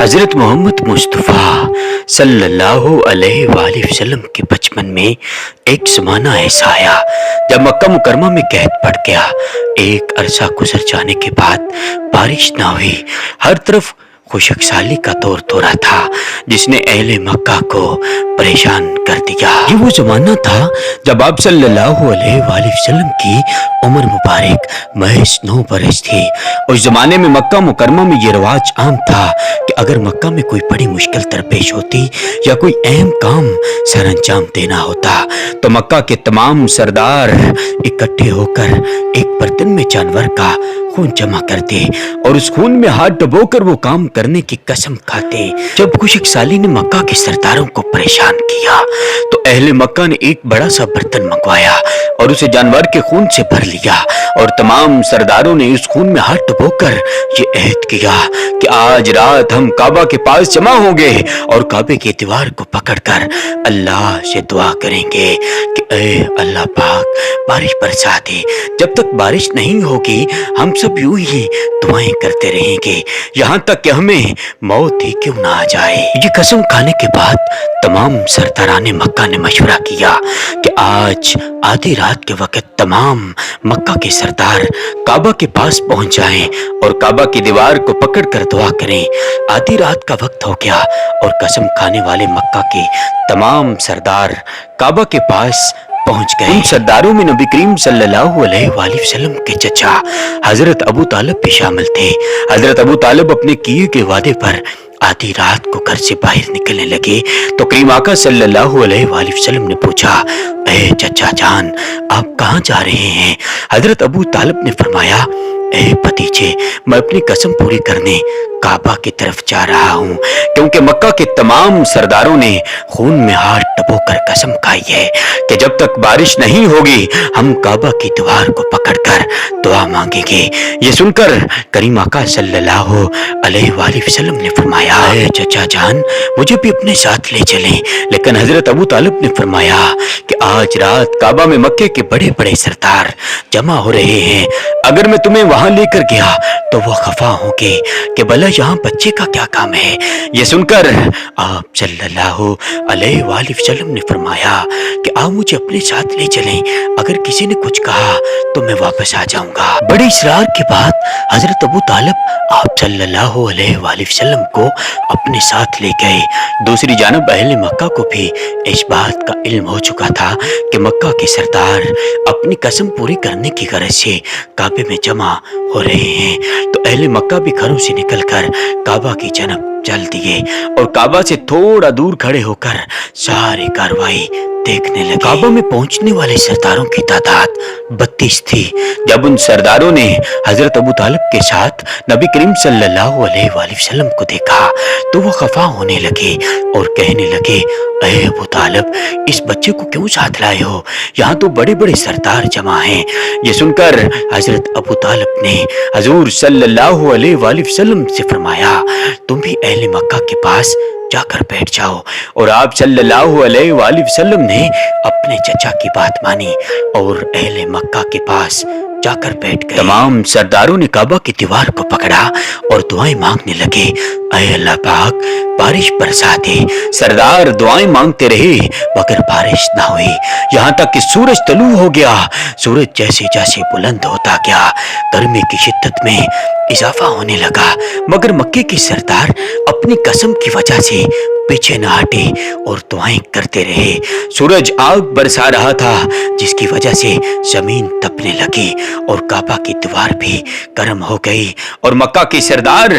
حضرت محمد مصطفیٰ صلی اللہ علیہ وآلہ وسلم کے بچپن میں ایک زمانہ ایسا آیا جب مکہ مکرمہ میں قحط پڑ گیا۔ ایک عرصہ گزر جانے کے بعد بارش نہ ہوئی، ہر طرف خشک سالی کا دور دورہ تھا جس نے اہل مکہ کو پریشان کر دیا۔ یہ وہ زمانہ تھا جب آپ صلی اللہ علیہ وآلہ وسلم کی عمر مبارک محض 9 برس تھی۔ اس زمانے میں مکہ مکرمہ میں یہ رواج عام تھا کہ اگر مکہ میں کوئی بڑی مشکل درپیش ہوتی یا کوئی اہم کام سر انجام دینا ہوتا تو مکہ کے تمام سردار اکٹھے ہو کر ایک برتن میں جانور کا خون جمع کرتے اور اس خون میں ہاتھ ڈبو کر وہ کام کرنے کی قسم کھاتے۔ جب خشک سالی نے مکہ کے سرداروں کو پریشان کیا تو اہل مکہ نے ایک بڑا سا برتن منگوایا اور اسے جانور کے خون سے بھر لیا اور تمام سرداروں نے اس خون میں ہاتھ ڈبو کر یہ عہد کیا کہ آج رات ہم کعبہ کے پاس جمع ہوں گے اور کعبے کی دیوار کو پکڑ کر اللہ سے دعا کریں گے کہ اے اللہ پاک بارش برسا دے۔ جب تک بارش نہیں ہوگی ہم سب یوں ہی دعائیں کرتے رہیں گے یہاں تک کہ ہمیں موت ہی کیوں نہ آ جائے۔ یہ قسم کھانے کے بعد تمام سرداران مکہ نے مشورہ کیا کہ آج آدھی رات کے وقت تمام مکہ کے سردار کعبہ کے پاس پہنچ جائیں اور کعبہ کی دیوار کو پکڑ کر دعا کریں۔ آدھی رات کا وقت ہو گیا اور قسم کھانے والے مکہ کے تمام سردار کعبہ کے پاس پہنچ گئے۔ ان سرداروں میں نبی کریم صلی اللہ علیہ وآلہ وسلم کے چچا حضرت ابو طالب بھی شامل تھے۔ حضرت ابو طالب اپنے کیے کے وعدے پر آدھی رات کو گھر سے باہر نکلنے لگے تو کریم آقا صلی اللہ علیہ وآلہ وسلم نے پوچھا، اے چچا جان آپ کہاں جا رہے ہیں؟ حضرت ابو طالب نے فرمایا، اے بھتیجے میں اپنی قسم پوری کرنے کعبہ کی طرف جا رہا ہوں کیونکہ مکہ کے تمام سرداروں نے خون میں ہاتھ ڈبو کر قسم کھائی ہے کہ جب تک بارش نہیں ہوگی ہم کعبہ کی دیوار کو پکڑ کر دعا مانگیں گے۔ یہ سن کر کریم آقا صلی اللہ علیہ وآلہ وسلم نے فرمایا، اے چچا جان مجھے بھی اپنے ساتھ لے چلیں۔ لیکن حضرت ابو طالب نے فرمایا کہ آج رات کعبہ میں مکے کے بڑے بڑے سردار جمع ہو رہے ہیں، اگر میں تمہیں وہاں لے کر گیا تو وہ خفا ہوں گے کہ بھلا یہاں بچے کا کیا کام ہے۔ یہ سن کر آپ صلی اللہ علیہ وآلہ وسلم نے فرمایا کہ آپ مجھے اپنے ساتھ لے چلیں، اگر کسی نے کچھ کہا تو میں واپس آ جاؤں گا۔ بڑے اصرار کے بعد حضرت ابو طالب آپ صلی اللہ علیہ وآلہ وسلم کو اپنے ساتھ لے گئے۔ دوسری جانب اہل مکہ کو بھی اس بات کا علم ہو چکا تھا کہ مکہ کے سردار اپنی قسم پوری کرنے کی غرض سے کعبے میں جمع ہو رہے ہیں تو اہل مکہ بھی گھروں سے نکل کر کعبہ کی جانب چل دیے اور کعبہ سے تھوڑا دور کھڑے ہو کر ساری کاروائی دیکھنے لگے۔ کعبہ میں پہنچنے والے سرداروں کی تعداد 32 تھی۔ جب ان سرداروں نے حضرت ابو طالب کے ساتھ نبی کریم صلی اللہ علیہ وآلہ وسلم کو دیکھا تو وہ خفا ہونے لگے اور کہنے لگے، اے ابو طالب اس بچے کو کیوں ساتھ لائے ہو؟ یہاں تو بڑے بڑے سردار جمع ہیں۔ یہ سن کر حضرت ابو طالب نے حضور صلی اللہ علیہ وآلہ وسلم سے فرمایا، تم بھی اہل مکہ کے پاس جا کر بیٹھ جاؤ۔ اور آپ صلی اللہ علیہ وآلہ وسلم نے اپنے چچا کی بات مانی اور اہل مکہ کے پاس جا کر بیٹھ گئے۔ تمام سرداروں نے کعبہ کی دیوار کو پکڑا اور دعائیں مانگنے لگے، اے اللہ پاک بارش برسا دے۔ سردار دعائیں مانگتے رہے مگر بارش نہ ہوئی، یہاں تک کہ سورج طلوع ہو گیا۔ سورج جیسے جیسے بلند ہوتا گیا گرمی کی شدت میں اضافہ ہونے لگا مگر مکے کے سردار اپنی قسم کی وجہ سے پیچھے نہ ہٹے اور دعائیں کرتے رہے۔ سورج آگ برسا رہا تھا جس کی وجہ سے زمین تپنے لگی اور کعبہ کی دیوار بھی گرم ہو گئی اور مکہ کے سردار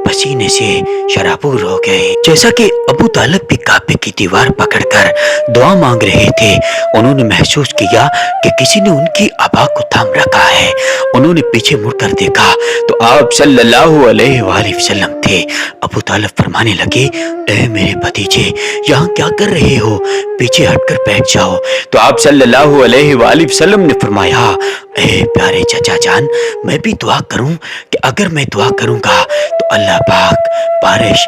پسینے سے شرابور ہو گئے۔ جیسا کہ ابو طالب بھی کعبے کی دیوار پکڑ کر دعا مانگ رہے تھے، انہوں نے محسوس کیا کہ کسی نے ان کی آبا کو تھام رکھا ہے۔ انہوں نے پیچھے مڑ کر دیکھا تو آپ صلی اللہ علیہ وآلہ وسلم تھے۔ ابو طالب فرمانے لگے، اے میرے بھتیجے یہاں کیا کر رہے ہو؟ پیچھے ہٹ کر بیٹھ جاؤ۔ تو آپ صلی اللہ علیہ وآلہ وسلم نے فرمایا، اے پیارے چچا جان میں بھی دعا کروں کہ اگر میں دعا کروں گا تو اللہ پاک بارش